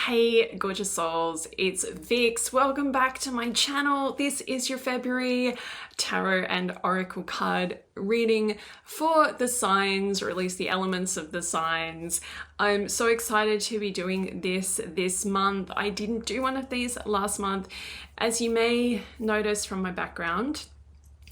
Hey gorgeous souls, it's Vix. Welcome back to my channel. This is your February tarot and oracle card reading for the signs, or at least the elements of the signs. I'm so excited to be doing this month. I didn't do one of these last month. As you may notice from my background,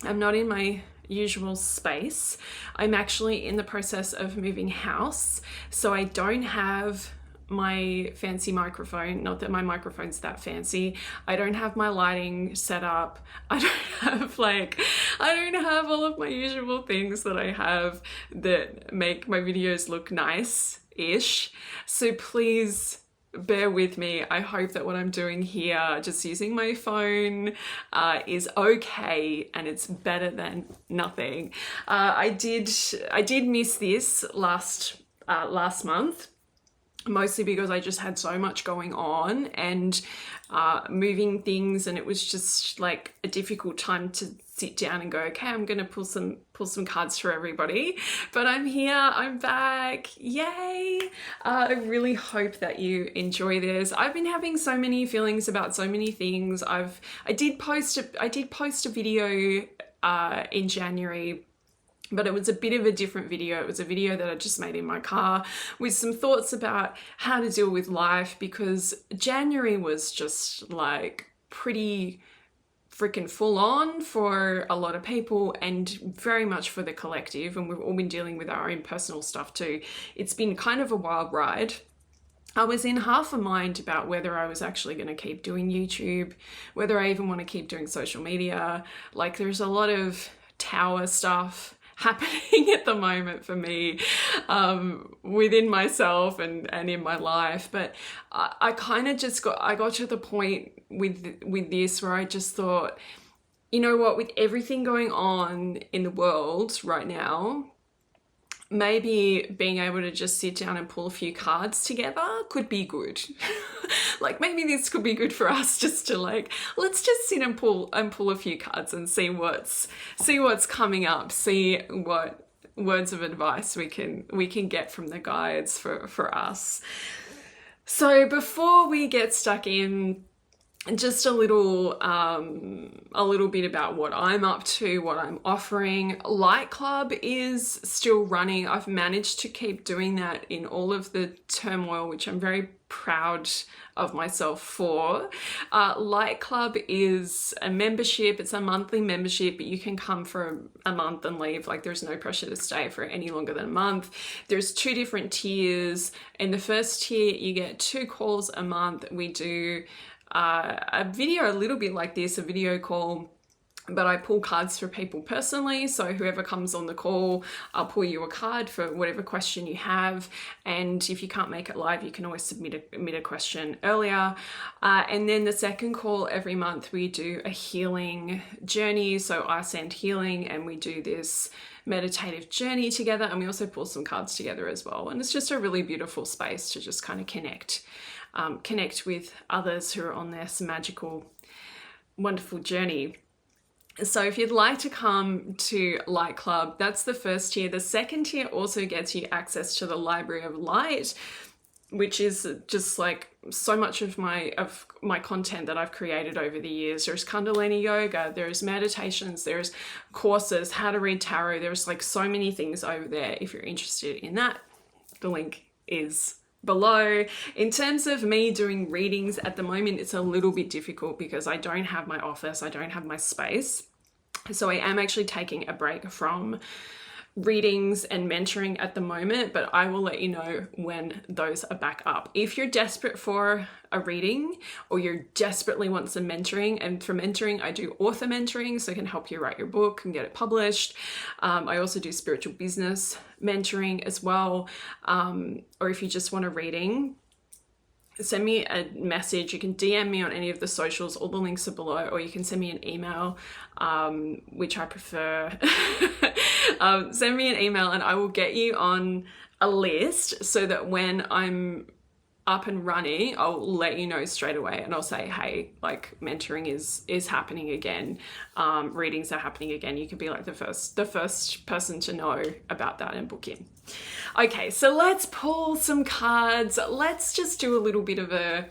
I'm not in my usual space. I'm actually in the process of moving house, so I don't have my fancy microphone. Not that my microphone's that fancy. I don't have my lighting set up. I don't have all of my usual things that I have that make my videos look nice-ish. So please bear with me. I hope that what I'm doing here, just using my phone, is okay, and it's better than nothing. I did miss this last month, mostly because I just had so much going on and moving things, and it was just like a difficult time to sit down and go, okay, I'm gonna pull some cards for everybody. But I'm here, I'm back, yay! I really hope that you enjoy this. I've been having so many feelings about so many things. I did post a video in January, but it was a bit of a different video. It was a video that I just made in my car with some thoughts about how to deal with life, because January was just like pretty freaking full on for a lot of people and very much for the collective, and we've all been dealing with our own personal stuff too. It's been kind of a wild ride. I was in half a mind about whether I was actually going to keep doing YouTube, whether I even want to keep doing social media. Like, there's a lot of tower stuff happening at the moment for me, within myself and in my life. But I kind of just got to the point with this where I just thought, you know what, with everything going on in the world right now, maybe being able to just sit down and pull a few cards together could be good. Like, maybe this could be good for us, just to like, let's just sit and pull a few cards and see what's coming up, see what words of advice we can get from the guides for us. So before we get stuck in, just a little bit about what I'm up to, what I'm offering. Light Club is still running. I've managed to keep doing that in all of the turmoil, which I'm very proud of myself for. Light Club is a membership. It's a monthly membership, but you can come for a month and leave. Like, there's no pressure to stay for any longer than a month. There's 2 different tiers. In the first tier, you get 2 calls a month. We do a video a little bit like this, a video call, but I pull cards for people personally. So whoever comes on the call, I'll pull you a card for whatever question you have. And if you can't make it live, you can always submit a question earlier. And then the second call every month, we do a healing journey. So I send healing and we do this meditative journey together. And we also pull some cards together as well. And it's just a really beautiful space to just kind of connect with others who are on this magical, wonderful journey. So if you'd like to come to Light Club, that's the first tier. The second tier also gets you access to the Library of Light, which is just like so much of my content that I've created over the years. There's Kundalini yoga, there's meditations, there's courses, how to read tarot. There's like so many things over there. If you're interested in that, the link is below. In terms of me doing readings at the moment, it's a little bit difficult because I don't have my office, I don't have my space. So I am actually taking a break from readings and mentoring at the moment, but I will let you know when those are back up. If you're desperate for a reading, or you desperately want some mentoring, and for mentoring I do author mentoring, so I can help you write your book and get it published. I also do spiritual business mentoring as well. Or if you just want a reading, send me a message. You can DM me on any of the socials, all the links are below, or you can send me an email, which I prefer. Send me an email and I will get you on a list so that when I'm up and running, I'll let you know straight away, and I'll say, hey, like mentoring is happening again, readings are happening again. You can be like the first person to know about that and book in. Okay, so let's pull some cards. Let's just do a little bit of an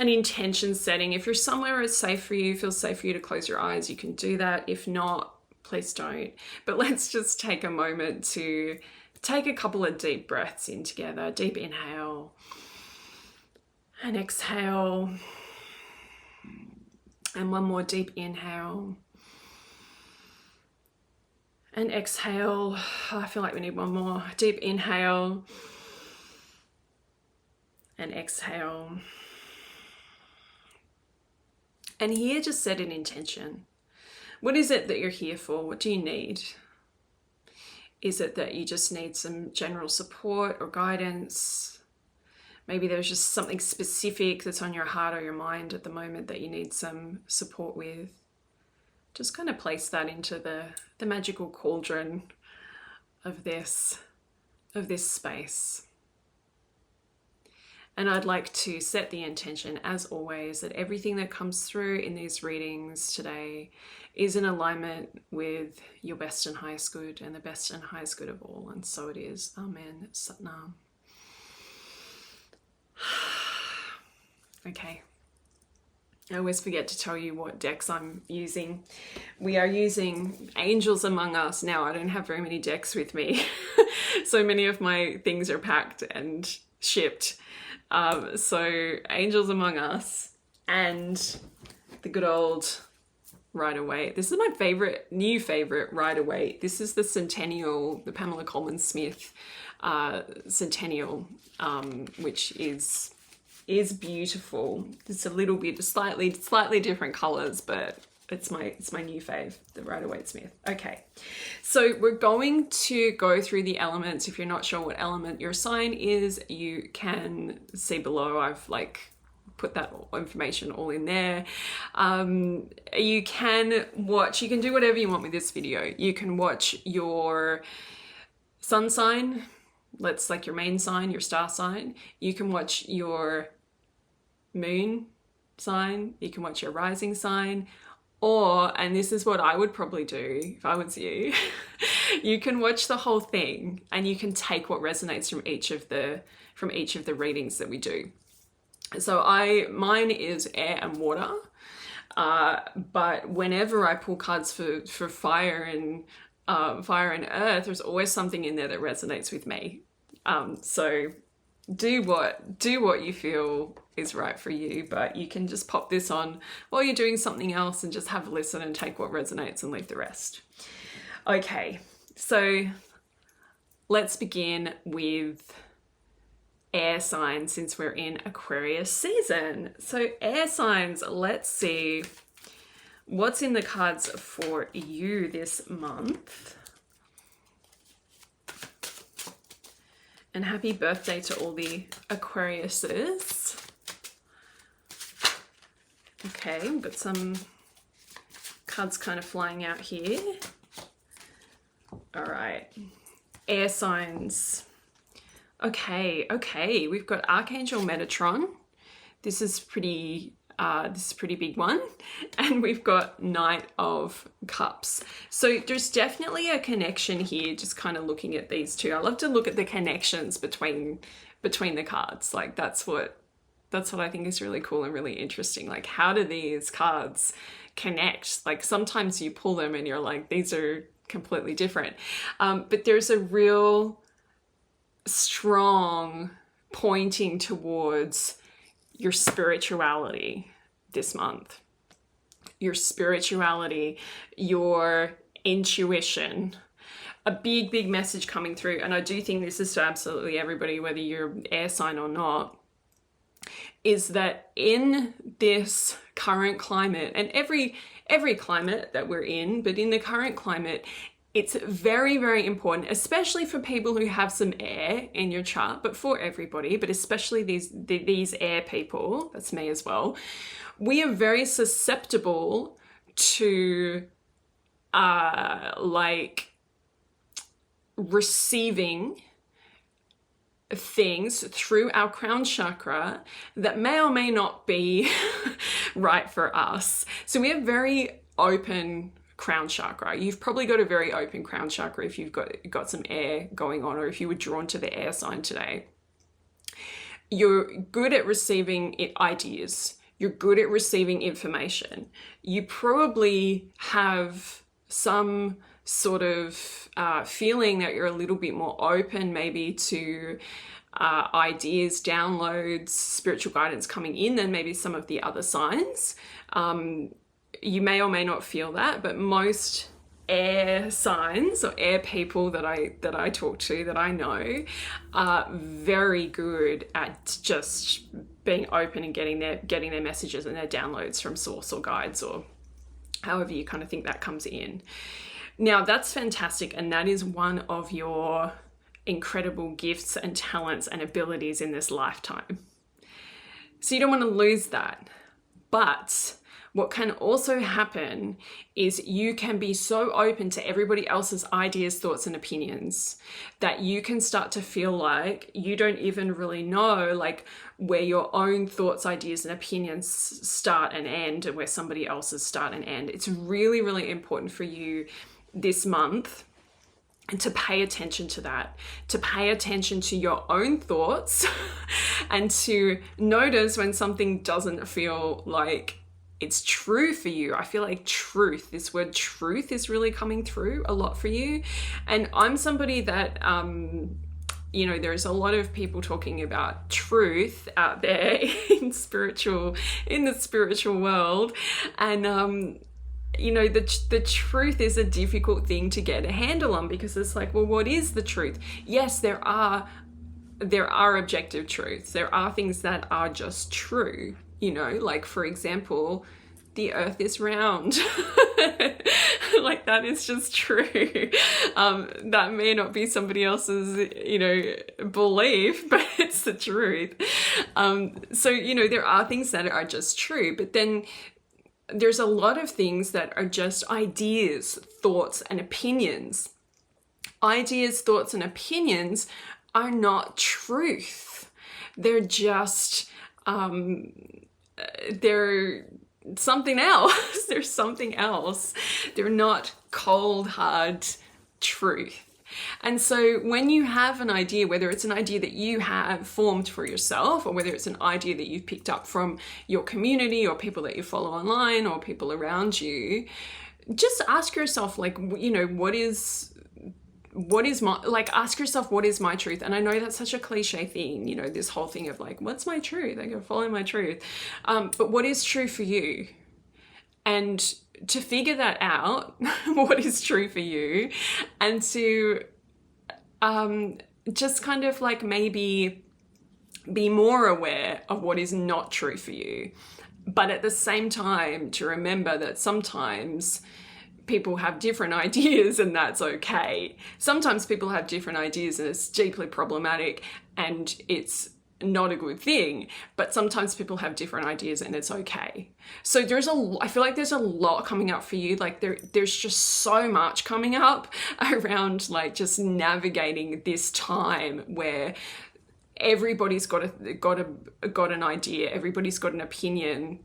intention setting. If you're somewhere it's safe for you, feels safe for you to close your eyes, you can do that. If not, please don't. But let's just take a moment to take a couple of deep breaths in together. Deep inhale and exhale. And one more deep inhale and exhale. I feel like we need one more. Deep inhale and exhale. And here, just set an intention. What is it that you're here for? What do you need? Is it that you just need some general support or guidance? Maybe there's just something specific that's on your heart or your mind at the moment that you need some support with. Just kind of place that into the magical cauldron of this space. And I'd like to set the intention, as always, that everything that comes through in these readings today is in alignment with your best and highest good and the best and highest good of all. And so it is. Amen. Satnam. Okay. I always forget to tell you what decks I'm using. We are using Angels Among Us. Now, I don't have very many decks with me. So many of my things are packed and shipped. So Angels Among Us and the good old Rider-Waite. This is my new favorite Rider-Waite. This is the Centennial, the Pamela Coleman Smith Centennial, which is beautiful. It's a little bit slightly different colors, but it's my new fave, the Rider-Waite Smith. Okay, so we're going to go through the elements. If you're not sure what element your sign is, you can see below. I've put that information all in there. You can do whatever you want with this video. You can watch your sun sign, that's like your main sign, your star sign. You can watch your moon sign. You can watch your rising sign. Or, and this is what I would probably do if I was you, you can watch the whole thing and you can take what resonates from each of the readings that we do. So mine is air and water, but whenever I pull cards for fire and earth, there's always something in there that resonates with me. So do what you feel is right for you, but you can just pop this on while you're doing something else and just have a listen and take what resonates and leave the rest. Okay, so let's begin with air signs since we're in Aquarius season. So air signs, let's see what's in the cards for you this month. And happy birthday to all the Aquariuses. Okay, we've got some cards kind of flying out here. All right, air signs. Okay, we've got Archangel Metatron. This is pretty big one. And we've got Knight of Cups. So there's definitely a connection here, just kind of looking at these two. I love to look at the connections between the cards. Like that's what I think is really cool and really interesting. Like, how do these cards connect? Like sometimes you pull them and you're like, these are completely different. But there's a real strong pointing towards your spirituality this month. Your spirituality, your intuition, a big message coming through. And I do think this is to absolutely everybody, whether you're air sign or not, is that in this current climate, and every climate that we're in, but in the current climate, it's very, very important, especially for people who have some air in your chart, but for everybody, but especially these air people, that's me as well. We are very susceptible to receiving things through our crown chakra that may or may not be right for us. So we have very open crown chakra. You've probably got a very open crown chakra if you've got some air going on, or if you were drawn to the air sign today. You're good at receiving ideas. You're good at receiving information. You probably have some sort of feeling that you're a little bit more open maybe to ideas, downloads, spiritual guidance coming in than maybe some of the other signs. You may or may not feel that, but most air signs or air people that I talk to, that I know, are very good at just being open and getting their messages and their downloads from source or guides, or however you kind of think that comes in. Now that's fantastic, and that is one of your incredible gifts and talents and abilities in this lifetime. So you don't want to lose that. But what can also happen is you can be so open to everybody else's ideas, thoughts, and opinions that you can start to feel like you don't even really know like where your own thoughts, ideas, and opinions start and end, and where somebody else's start and end. It's really, really important for you this month and to pay attention to that, to pay attention to your own thoughts and to notice when something doesn't feel like it's true for you. I feel like truth, this word truth, is really coming through a lot for you. And I'm somebody that, you know, there's a lot of people talking about truth out there in the spiritual world. And, you know, the truth is a difficult thing to get a handle on, because it's like, well, what is the truth? Yes, there are objective truths. There are things that are just true, you know, like, for example, the earth is round. Like, that is just true. That may not be somebody else's, you know, belief, but it's the truth. So, you know, there are things that are just true, but then there's a lot of things that are just ideas, thoughts, and opinions. Ideas, thoughts, and opinions are not truth. They're just, they're something else. They're something else. They're not cold, hard truth. And so when you have an idea, whether it's an idea that you have formed for yourself, or whether it's an idea that you've picked up from your community or people that you follow online or people around you, just ask yourself, like, you know, what is my, like, ask yourself, what is my truth? And I know that's such a cliche thing, you know, this whole thing of like, what's my truth? I gotta follow my truth. But what is true for you? And to figure that out, what is true for you, and to just kind of like maybe be more aware of what is not true for you. But at the same time, to remember that sometimes people have different ideas, and that's okay. Sometimes people have different ideas and it's deeply problematic and it's not a good thing, but sometimes people have different ideas and it's okay. So I feel like there's a lot coming up for you. Like there's just so much coming up around like just navigating this time where everybody's got an idea, everybody's got an opinion.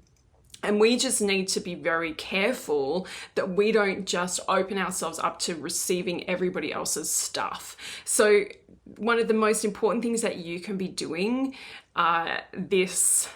And we just need to be very careful that we don't just open ourselves up to receiving everybody else's stuff. So one of the most important things that you can be doing this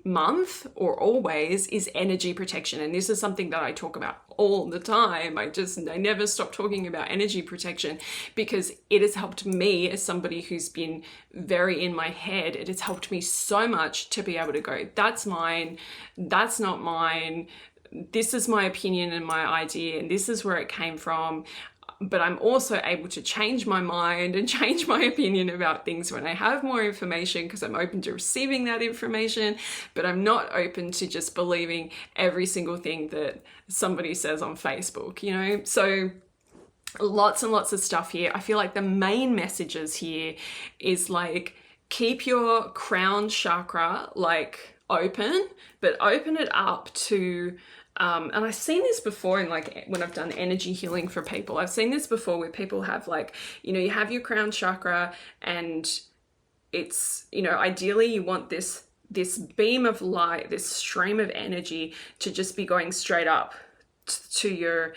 month or always is energy protection. And this is something that I talk about all the time. I never stop talking about energy protection because it has helped me as somebody who's been very in my head. It has helped me so much to be able to go, that's mine, that's not mine, this is my opinion and my idea, and this is where it came from. But I'm also able to change my mind and change my opinion about things when I have more information, because I'm open to receiving that information, but I'm not open to just believing every single thing that somebody says on Facebook, you know? So lots and lots of stuff here. I feel like the main messages here is like, keep your crown chakra like open, but open it up to and I've seen this before in like when I've done energy healing for people. I've seen this before where people have like, you know, you have your crown chakra and it's, you know, ideally you want this beam of light, this stream of energy to just be going straight up to your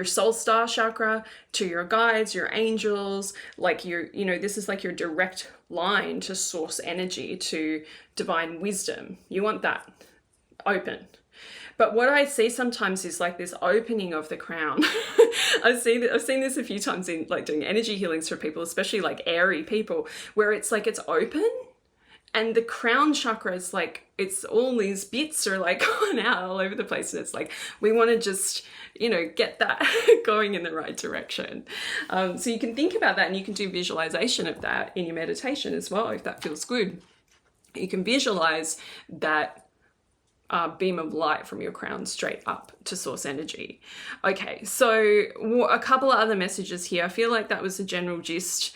soul star chakra, to your guides, your angels, like you know, this is like your direct line to source energy, to divine wisdom. You want that open. But what I see sometimes is like this opening of the crown. I've seen this a few times in like doing energy healings for people, especially like airy people, where it's like it's open and the crown chakra is like, it's all these bits are like gone out all over the place. And it's like, we want to just, you know, get that going in the right direction. So you can think about that, and you can do visualization of that in your meditation as well, if that feels good. You can visualize that beam of light from your crown straight up to source energy. Okay, so a couple of other messages here. I feel like that was the general gist.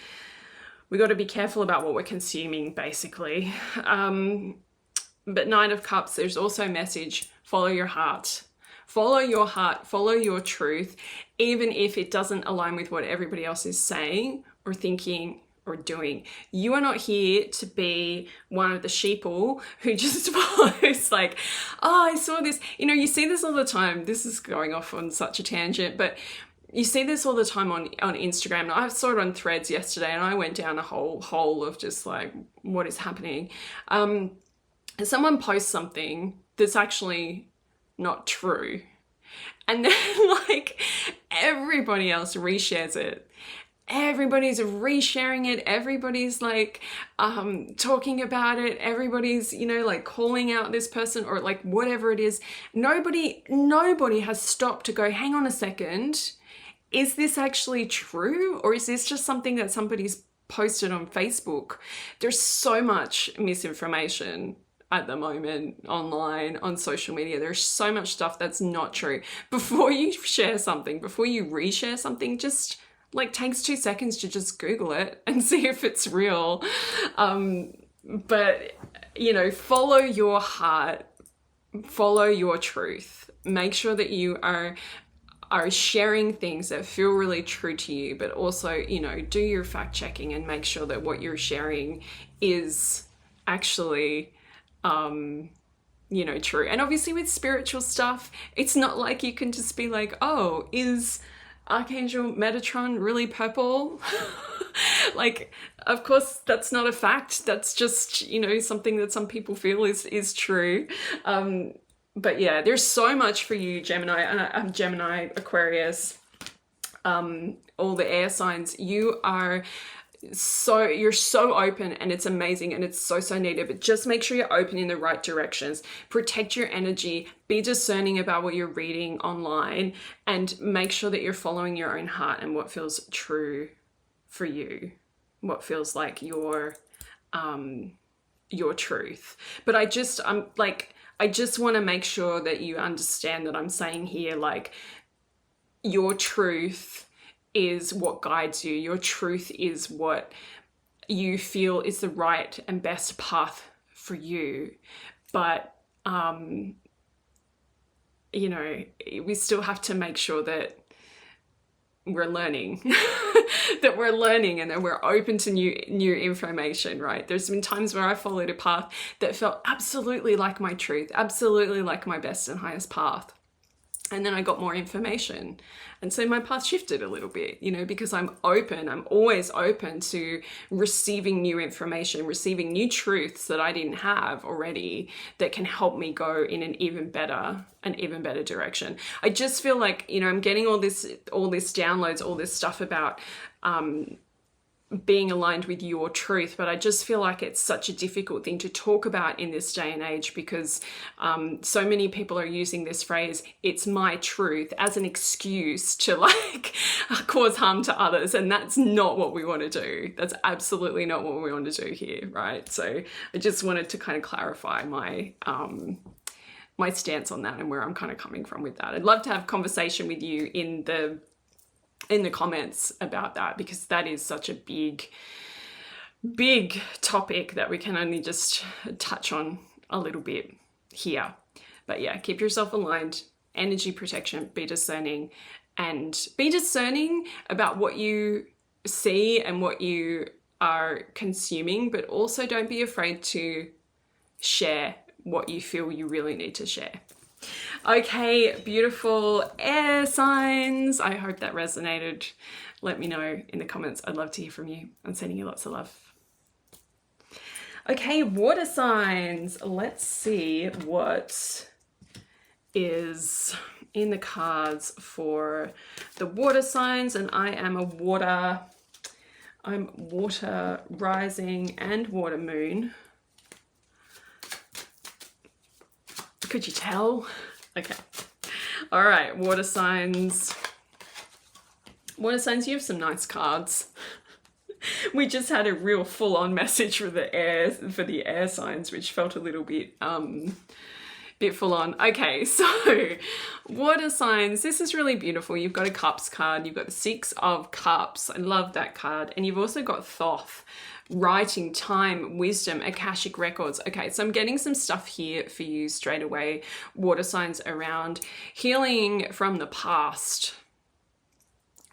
We got to be careful about what we're consuming, basically. But Knight of Cups, there's also a message: follow your heart. Follow your heart, follow your truth, even if it doesn't align with what everybody else is saying or thinking or doing. You are not here to be one of the sheeple who just posts like, oh, I saw this. You know, you see this all the time. This is going off on such a tangent, but you see this all the time on Instagram. I saw it on Threads yesterday, and I went down a whole hole of just like, what is happening? Someone posts something that's actually not true, and then like everybody else reshares it. Everybody's resharing it. Everybody's like talking about it. Everybody's, you know, like calling out this person or like whatever it is. Nobody has stopped to go, hang on a second. Is this actually true? Or is this just something that somebody's posted on Facebook? There's so much misinformation at the moment online, on social media. There's so much stuff that's not true. Before you share something, before you reshare something, just like takes 2 seconds to just Google it and see if it's real. But, you know, follow your heart, follow your truth. Make sure that you are sharing things that feel really true to you, but also, you know, do your fact checking and make sure that what you're sharing is actually you know, true. And obviously with spiritual stuff, it's not like you can just be like, oh, is Archangel Metatron really purple? Like, of course, that's not a fact. That's just, you know, something that some people feel is true. But yeah, there's so much for you, Gemini. And I'm Gemini, Aquarius, all the air signs. You're so open, and it's amazing, and it's so needed. But just make sure you're open in the right directions. Protect your energy. Be discerning about what you're reading online, and make sure that you're following your own heart and what feels true for you, what feels like your truth. But I just want to make sure that you understand that I'm saying here, like, your truth is what guides you. Your truth is what you feel is the right and best path for you. But, you know, we still have to make sure that we're learning, that we're learning and that we're open to new information, right? There's been times where I followed a path that felt absolutely like my truth, absolutely like my best and highest path. And then I got more information. And so my path shifted a little bit, you know, because I'm always open to receiving new information, receiving new truths that I didn't have already that can help me go in an even better direction. I just feel like, you know, I'm getting all this downloads, all this stuff about being aligned with your truth, but I just feel like it's such a difficult thing to talk about in this day and age, because so many people are using this phrase, it's my truth, as an excuse to like cause harm to others, and that's not what we want to do. That's absolutely not what we want to do here, right? So I just wanted to kind of clarify my my stance on that and where I'm kind of coming from with that. I'd love to have a conversation with you in the comments about that, because that is such a big topic that we can only just touch on a little bit here. But yeah, keep yourself aligned, energy protection, be discerning, and be discerning about what you see and what you are consuming, but also don't be afraid to share what you feel you really need to share. Okay, beautiful air signs. I hope that resonated. Let me know in the comments. I'd love to hear from you. I'm sending you lots of love. Okay, water signs. Let's see what is in the cards for the water signs. And I am I'm water rising and water moon. Could you tell? Okay. All right, water signs. Water signs, you have some nice cards. We just had a real full-on message for the air signs, which felt a little bit full on. Okay, so water signs, this is really beautiful. You've got a Cups card, you've got the 6 of Cups. I love that card. And you've also got Thoth, writing, time, wisdom, Akashic records. Okay, so I'm getting some stuff here for you straight away. Water signs around healing from the past,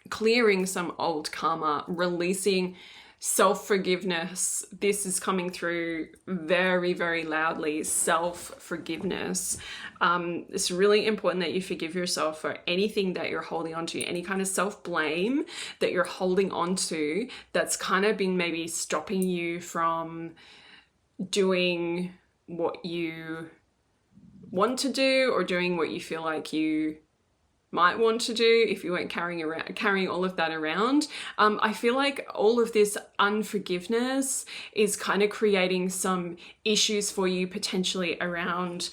clearing some old karma, releasing self-forgiveness. This is coming through very, very loudly. Self-forgiveness. It's really important that you forgive yourself for anything that you're holding on to, any kind of self-blame that you're holding on to that's kind of been maybe stopping you from doing what you want to do or doing what you feel like you might want to do if you weren't carrying all of that around. I feel like all of this unforgiveness is kind of creating some issues for you potentially around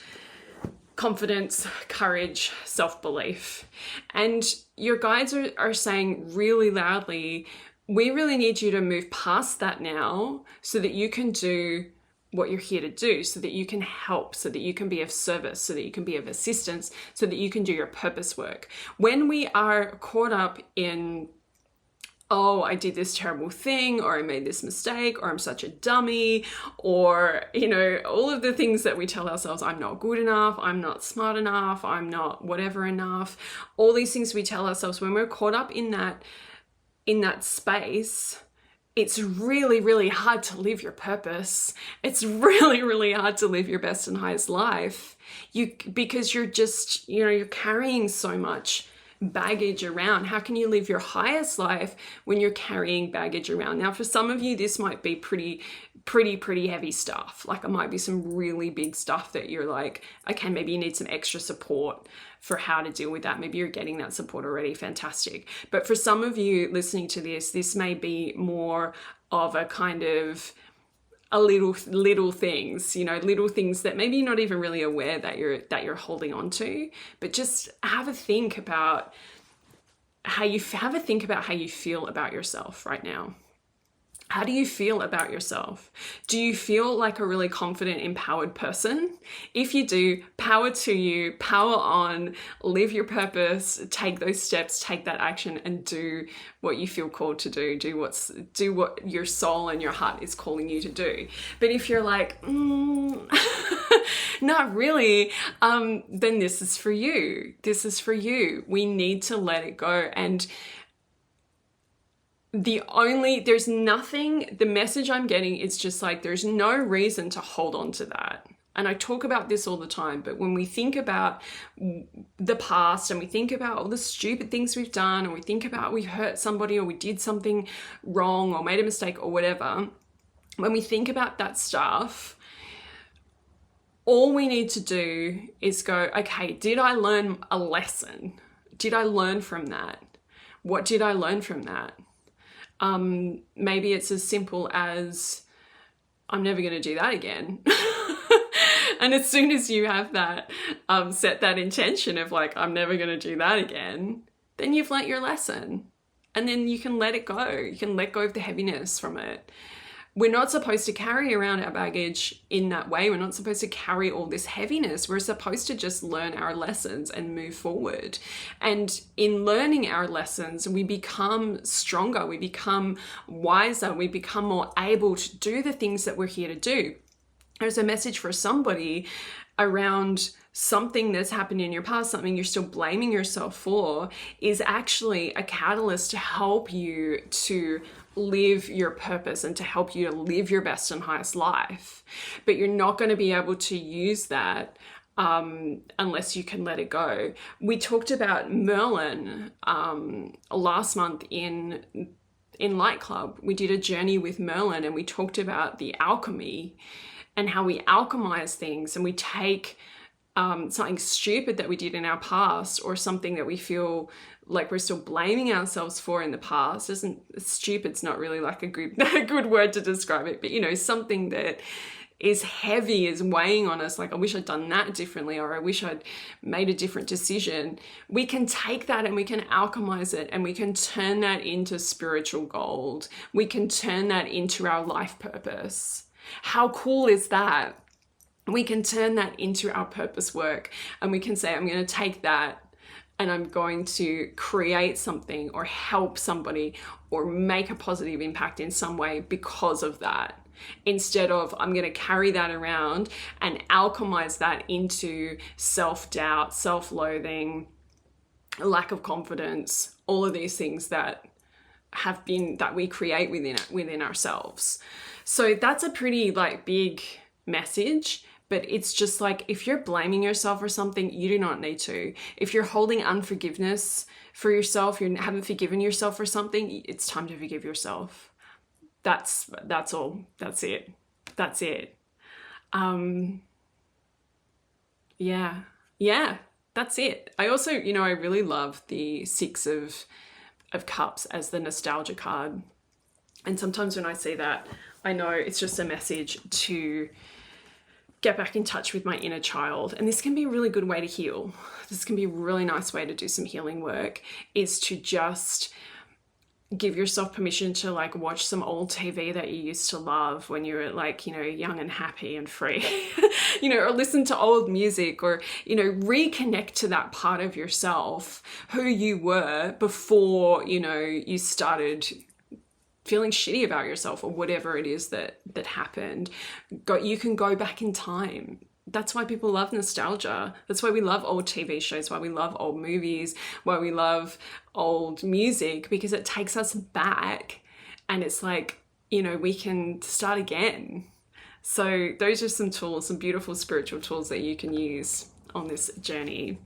confidence, courage, self-belief. And your guides are saying really loudly, we really need you to move past that now so that you can do what you're here to do, so that you can help, so that you can be of service, so that you can be of assistance, so that you can do your purpose work. When we are caught up in, oh, I did this terrible thing, or I made this mistake, or I'm such a dummy, or, you know, all of the things that we tell ourselves, I'm not good enough, I'm not smart enough, I'm not whatever enough, all these things we tell ourselves, when we're caught up in that space, it's really, really hard to live your purpose. It's really, really hard to live your best and highest life. Because you're just, you know, you're carrying so much baggage around. How can you live your highest life when you're carrying baggage around? Now, for some of you, this might be pretty heavy stuff. Like it might be some really big stuff that you're like, okay, maybe you need some extra support for how to deal with that. Maybe you're getting that support already. Fantastic. But for some of you listening to this may be more of a kind of a little things, you know, little things that maybe you're not even really aware that you're holding on to. But just have a think about how you feel about yourself right now. How do you feel about yourself? Do you feel like a really confident, empowered person? If you do, power to you, power on, live your purpose, take those steps, take that action, and do what you feel called to do. Do what your soul and your heart is calling you to do. But if you're like, not really, then this is for you. This is for you. We need to let it go. And the message I'm getting is just like, there's no reason to hold on to that. And I talk about this all the time, but when we think about the past and we think about all the stupid things we've done, and we think about we hurt somebody or we did something wrong or made a mistake or whatever, when we think about that stuff, all we need to do is go, okay, did I learn a lesson? Did I learn from that? What did I learn from that? Maybe it's as simple as, I'm never going to do that again. And as soon as you have that, set that intention of like, I'm never going to do that again, then you've learnt your lesson. And then you can let it go. You can let go of the heaviness from it. We're not supposed to carry around our baggage in that way. We're not supposed to carry all this heaviness. We're supposed to just learn our lessons and move forward. And in learning our lessons, we become stronger, we become wiser, we become more able to do the things that we're here to do. there's a message for somebody around something that's happened in your past, something you're still blaming yourself for, is actually a catalyst to help you to live your purpose and to help you to live your best and highest life. But you're not going to be able to use that unless you can let it go. We talked about Merlin last month in Light Club. We did a journey with Merlin, and we talked about the alchemy and how we alchemize things, and we take something stupid that we did in our past, or something that we feel like we're still blaming ourselves for in the past. Stupid's not really like a good word to describe it, but you know, something that is heavy, is weighing on us, like I wish I'd done that differently, or I wish I'd made a different decision. We can take that and we can alchemize it, and we can turn that into spiritual gold. We can turn that into our life purpose. How cool is that? We can turn that into our purpose work, and we can say, I'm going to take that and I'm going to create something, or help somebody, or make a positive impact in some way because of that. Instead of, I'm going to carry that around and alchemize that into self-doubt, self-loathing, lack of confidence, all of these things that we create within ourselves. So that's a pretty like big message. But it's just like, if you're blaming yourself for something, you do not need to. If you're holding unforgiveness for yourself, you haven't forgiven yourself for something, it's time to forgive yourself. That's all. That's it. Yeah, that's it. I also, you know, I really love the Six of Cups as the nostalgia card. And sometimes when I see that, I know it's just a message to get back in touch with my inner child. And this can be a really good way to heal. This can be a really nice way to do some healing work, is to just give yourself permission to like watch some old TV that you used to love when you were like, you know, young and happy and free, you know, or listen to old music, or, you know, reconnect to that part of yourself, who you were before, you know, you started feeling shitty about yourself, or whatever it is that happened. You can go back in time. That's why people love nostalgia. That's why we love old TV shows, why we love old movies, why we love old music, because it takes us back, and it's like, you know, we can start again. So those are some tools, some beautiful spiritual tools that you can use on this journey.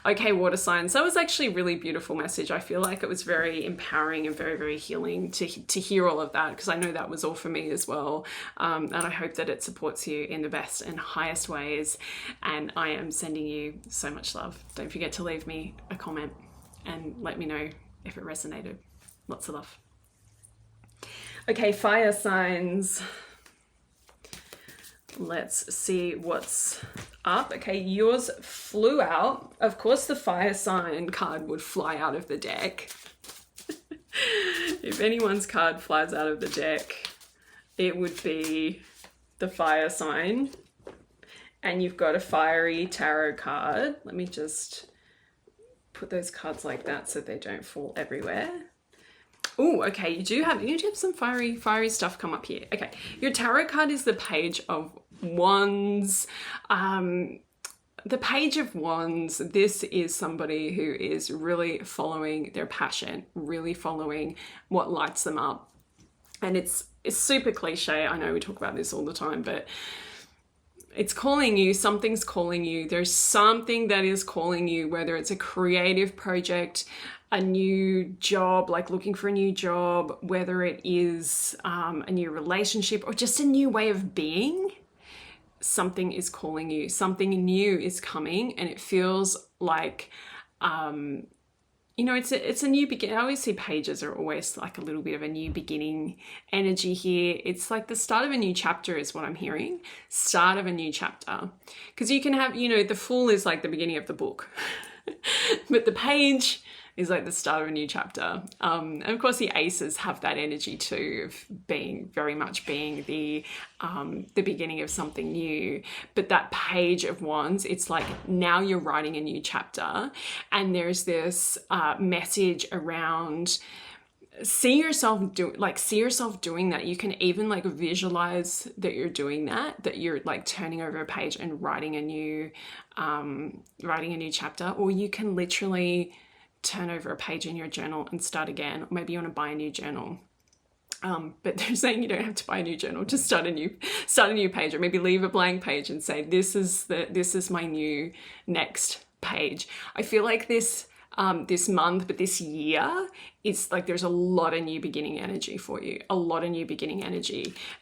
Okay, water signs. That was actually a really beautiful message. I feel like it was very empowering and very, very healing to hear all of that, because I know that was all for me as well. And I hope that it supports you in the best and highest ways. And I am sending you so much love. Don't forget to leave me a comment and let me know if it resonated. Lots of love. Okay, fire signs. Let's see what's up. Okay, yours flew out. Of course, the fire sign card would fly out of the deck. If anyone's card flies out of the deck, it would be the fire sign. And you've got a fiery tarot card. Let me just put those cards like that so they don't fall everywhere. Oh, okay, you do have some fiery stuff come up here. Okay, your tarot card is the Page of Wands. The Page of Wands, this is somebody who is really following their passion, really following what lights them up. And it's super cliche. I know we talk about this all the time, but it's calling you. Something's calling you. There's something that is calling you, whether it's a creative project, a new job, like looking for a new job, whether it is a new relationship, or just a new way of being. Something is calling you. Something new is coming, and it feels like, you know, it's a new beginning. I always see pages are always like a little bit of a new beginning energy here. It's like the start of a new chapter is what I'm hearing. Start of a new chapter. Because you can have, you know, the Fool is like the beginning of the book. But the Page is like the start of a new chapter. And of course the Aces have that energy too, of being very much being the beginning of something new. But that Page of Wands, it's like now you're writing a new chapter, and there's this message around see yourself doing that. You can even like visualize that you're doing that you're like turning over a page and writing a new chapter, or you can literally turn over a page in your journal and start again. Or maybe you want to buy a new journal. But they're saying you don't have to buy a new journal, just start a new page, or maybe leave a blank page and say, this is my new next page. I feel like this month, but this year, it's like there's a lot of new beginning energy for you,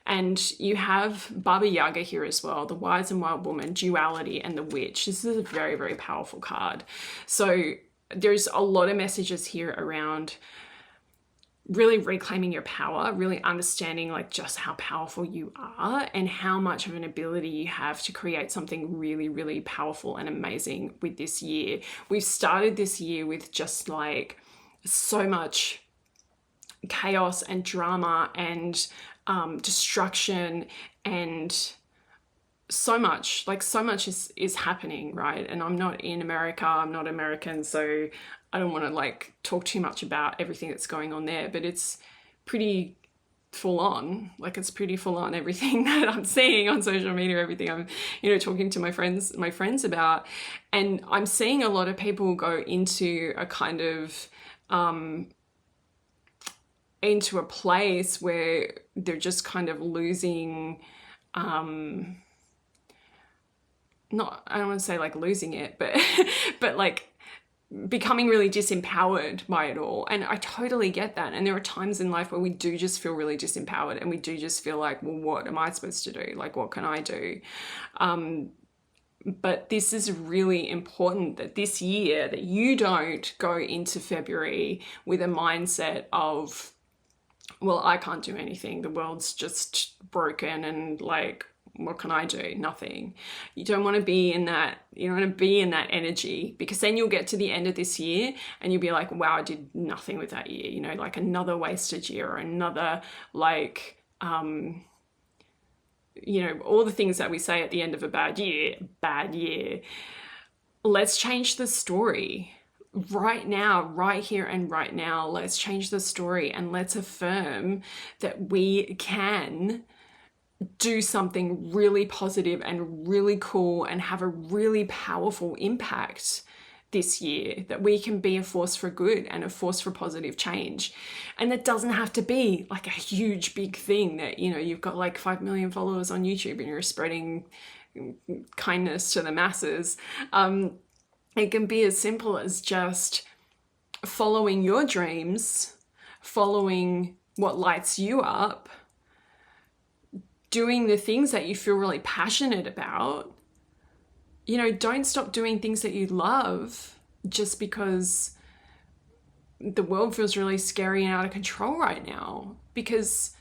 and you have Baba Yaga here as well, the wise and wild woman, duality, and the witch. This is a very, very powerful card. So there's a lot of messages here around really reclaiming your power, really understanding like just how powerful you are and how much of an ability you have to create something really, really powerful and amazing with this year. We've started this year with just like so much chaos and drama and destruction, and so much is happening, right? And I'm not in America, I'm not American, so I don't want to like talk too much about everything that's going on there, but it's pretty full on. Like it's pretty full on, everything that I'm seeing on social media, everything I'm, talking to my friends about. And I'm seeing a lot of people go into a kind of, into a place where they're just kind of losing, I don't want to say like losing it, but like becoming really disempowered by it all. And I totally get that. And there are times in life where we do just feel really disempowered, and we do just feel like, well, what am I supposed to do? Like, what can I do? But this is really important, that this year that you don't go into February with a mindset of, well, I can't do anything. The world's just broken, and like, what can I do? Nothing. You don't want to be in that, energy, because then you'll get to the end of this year and you'll be like, wow, I did nothing with that year, like another wasted year, or another like, all the things that we say at the end of a bad year. Let's change the story. Right now, right here and right now, let's change the story, and let's affirm that we can do something really positive and really cool and have a really powerful impact this year, that we can be a force for good and a force for positive change. And that doesn't have to be like a huge big thing that, you've got like 5 million followers on YouTube and you're spreading kindness to the masses. It can be as simple as just following your dreams, following what lights you up, doing the things that you feel really passionate about. Don't stop doing things that you love just because the world feels really scary and out of control right now. Because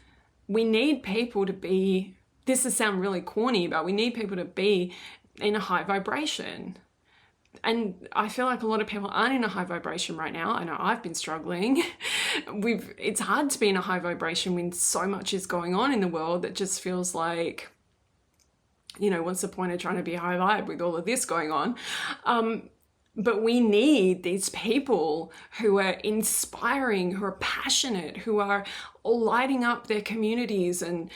we need people to be, this will sound really corny, but we need people to be in a high vibration. And I feel like a lot of people aren't in a high vibration right now. I know I've been struggling. It's hard to be in a high vibration when so much is going on in the world that just feels like, what's the point of trying to be high vibe with all of this going on? But we need these people who are inspiring, who are passionate, who are lighting up their communities and,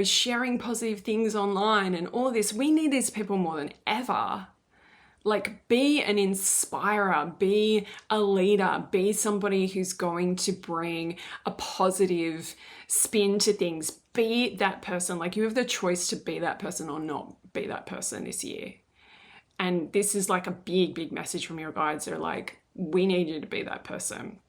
sharing positive things online and all this. We need these people more than ever. Like, be an inspirer, be a leader, be somebody who's going to bring a positive spin to things. Be that person. Like, you have the choice to be that person or not be that person this year. And this is like a big, big message from your guides. They're like, we need you to be that person.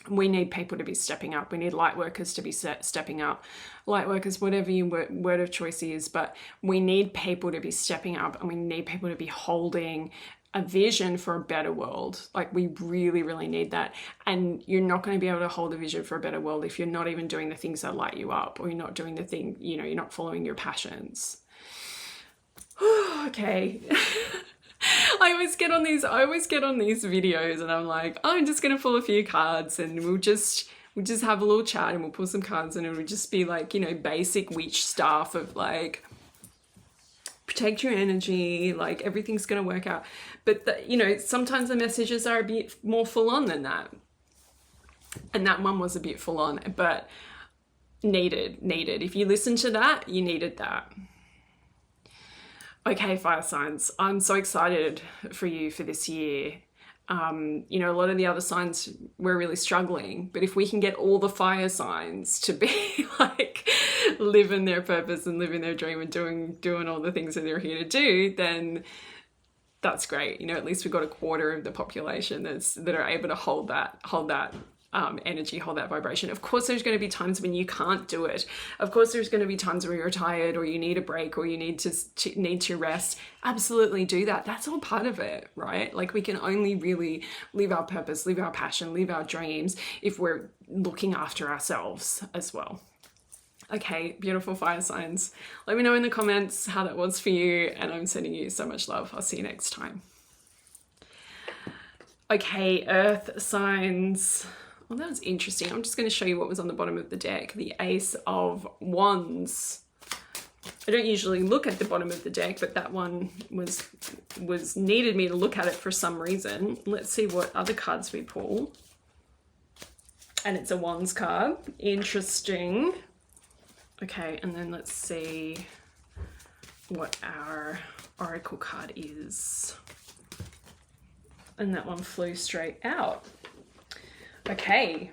We need people to be stepping up. We need light workers to be stepping up. Light workers, whatever your word of choice is, but we need people to be stepping up, and we need people to be holding a vision for a better world. Like, we really, really need that. And you're not going to be able to hold a vision for a better world if you're not even doing the things that light you up, or you're not doing the thing, you're not following your passions. Okay. I always get on these videos and I'm like, oh, I'm just going to pull a few cards and we'll just have a little chat and we'll pull some cards, and it'll just be like, basic witch stuff of like, protect your energy, like everything's going to work out. But sometimes the messages are a bit more full on than that. And that one was a bit full on, but needed. If you listen to that, you needed that. Okay, fire signs, I'm so excited for you for this year. You know, a lot of the other signs we're really struggling, but if we can get all the fire signs to be like living their purpose and living their dream and doing all the things that they're here to do, then that's great. You know, at least we've got a quarter of the population that are able to hold that energy, hold that vibration. Of course, there's going to be times when you can't do it. Of course, there's going to be times where you're tired or you need a break or you need to rest. Absolutely do that. That's all part of it, right? Like, we can only really live our purpose, live our passion, live our dreams if we're looking after ourselves as well. Okay, beautiful fire signs. Let me know in the comments how that was for you, and I'm sending you so much love. I'll see you next time. Okay, earth signs. Well, that was interesting. I'm just going to show you what was on the bottom of the deck. The Ace of Wands. I don't usually look at the bottom of the deck, but that one was needed me to look at it for some reason. Let's see what other cards we pull. And it's a Wands card. Interesting. Okay, and then let's see what our Oracle card is. And that one flew straight out. Okay,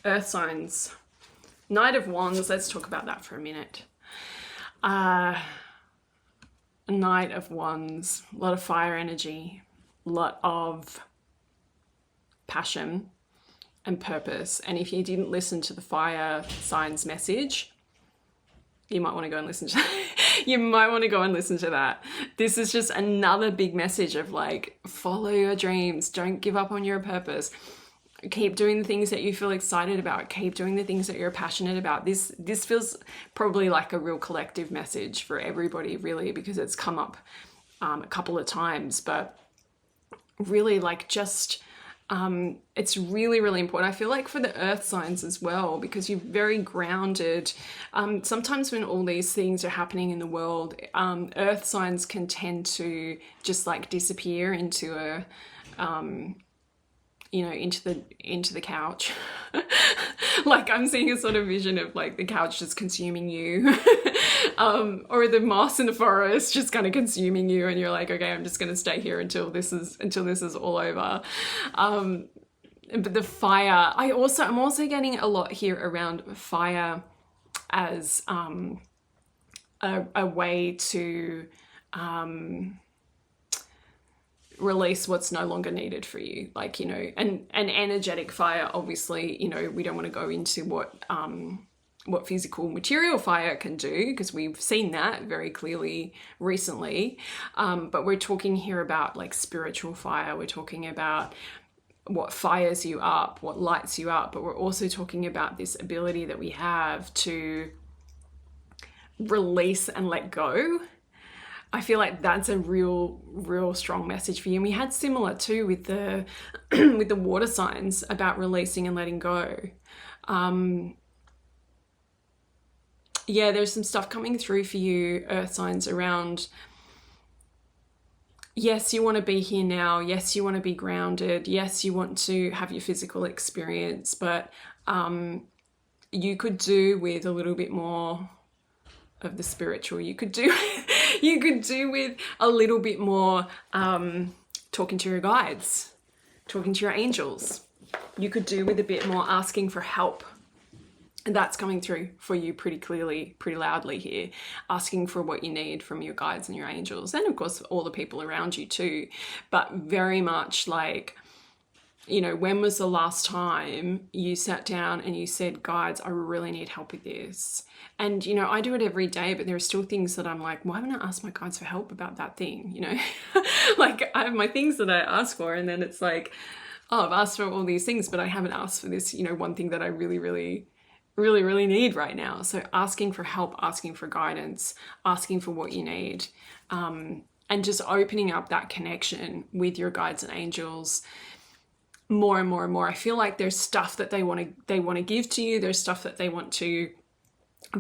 earth signs. Knight of Wands, let's talk about that for a minute. Knight of Wands, a lot of fire energy, a lot of passion and purpose. And if you didn't listen to the fire signs message, you might want to go and listen to that. This is just another big message of like, follow your dreams, don't give up on your purpose. Keep doing the things that you feel excited about. Keep doing the things that you're passionate about. This feels probably like a real collective message for everybody, really, because it's come up a couple of times. But really, like, just it's really, really important. I feel like for the earth signs as well, because you're very grounded. Sometimes when all these things are happening in the world, earth signs can tend to just like disappear into a you know, into the couch. Like, I'm seeing a sort of vision of like the couch just consuming you, or the moss in the forest just kind of consuming you, and you're like, okay, I'm just going to stay here until this is all over. But the fire, I'm also getting a lot here around fire as a way to release what's no longer needed for you, like, you know, and energetic fire, obviously, you know, we don't want to go into what physical material fire can do, because we've seen that very clearly recently, but we're talking here about like spiritual fire. We're talking about what fires you up, what lights you up, but we're also talking about this ability that we have to release and let go. I feel like that's a real strong message for you. And we had similar too with the with the water signs about releasing and letting go. Yeah, there's some stuff coming through for you, earth signs, around, yes, you want to be here now. Yes, you want to be grounded. Yes, you want to have your physical experience, but you could do with a little bit more of the spiritual. You could do with a little bit more talking to your guides, talking to your angels. You could do with a bit more asking for help. And that's coming through for you pretty clearly, pretty loudly here, asking for what you need from your guides and your angels, and of course all the people around you too. But very much like, you know, when was the last time you sat down and you said, guides, I really need help with this? And, you know, I do it every day, but there are still things that I'm like, why haven't I asked my guides for help about that thing? You know, like I have my things that I ask for, and then it's like, oh, I've asked for all these things, but I haven't asked for this, you know, one thing that I really need right now. So asking for help, asking for guidance, asking for what you need, and just opening up that connection with your guides and angels more and more and more. I feel like there's stuff that they want to give to you. There's stuff that they want to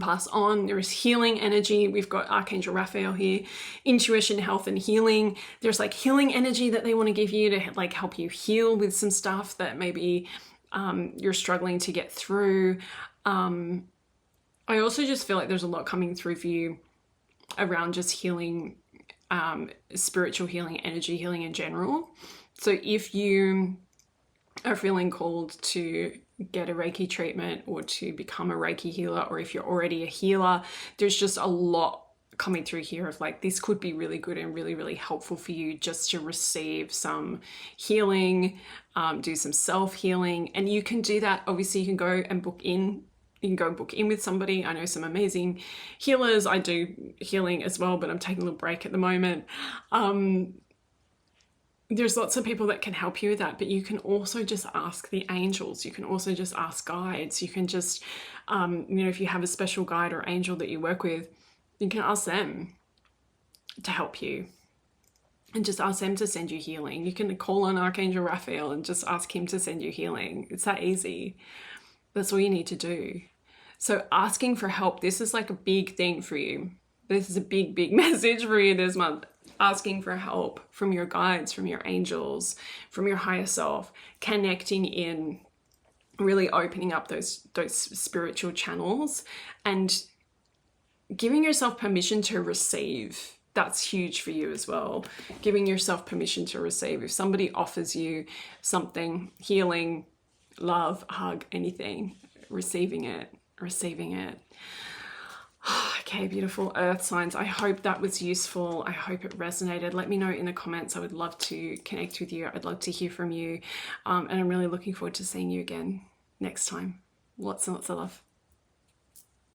pass on. There is healing energy. We've got Archangel Raphael here, intuition, health, and healing. There's like healing energy that they want to give you to like help you heal with some stuff that maybe you're struggling to get through. I also just feel like there's a lot coming through for you around just healing, spiritual healing, energy healing in general. So if you are feeling called to get a Reiki treatment or to become a Reiki healer, or if you're already a healer, there's just a lot coming through here of like, this could be really good and really, really helpful for you just to receive some healing, do some self-healing. And you can do that. Obviously, you can go and book in. You can go book in with somebody. I know some amazing healers. I do healing as well, but I'm taking a little break at the moment. There's lots of people that can help you with that, but you can also just ask the angels. You can also just ask guides. You can just, if you have a special guide or angel that you work with, you can ask them to help you and just ask them to send you healing. You can call on Archangel Raphael and just ask him to send you healing. It's that easy. That's all you need to do. So asking for help, this is like a big thing for you. This is a big, big message for you this month. Asking for help from your guides, from your angels, from your higher self, connecting in, really opening up those spiritual channels and giving yourself permission to receive. That's huge for you as well. Giving yourself permission to receive. If somebody offers you something, healing, love, hug, anything, receiving it. Okay, beautiful earth signs. I hope that was useful. I hope it resonated. Let me know in the comments. I would love to connect with you. I'd love to hear from you. And I'm really looking forward to seeing you again next time. Lots and lots of love.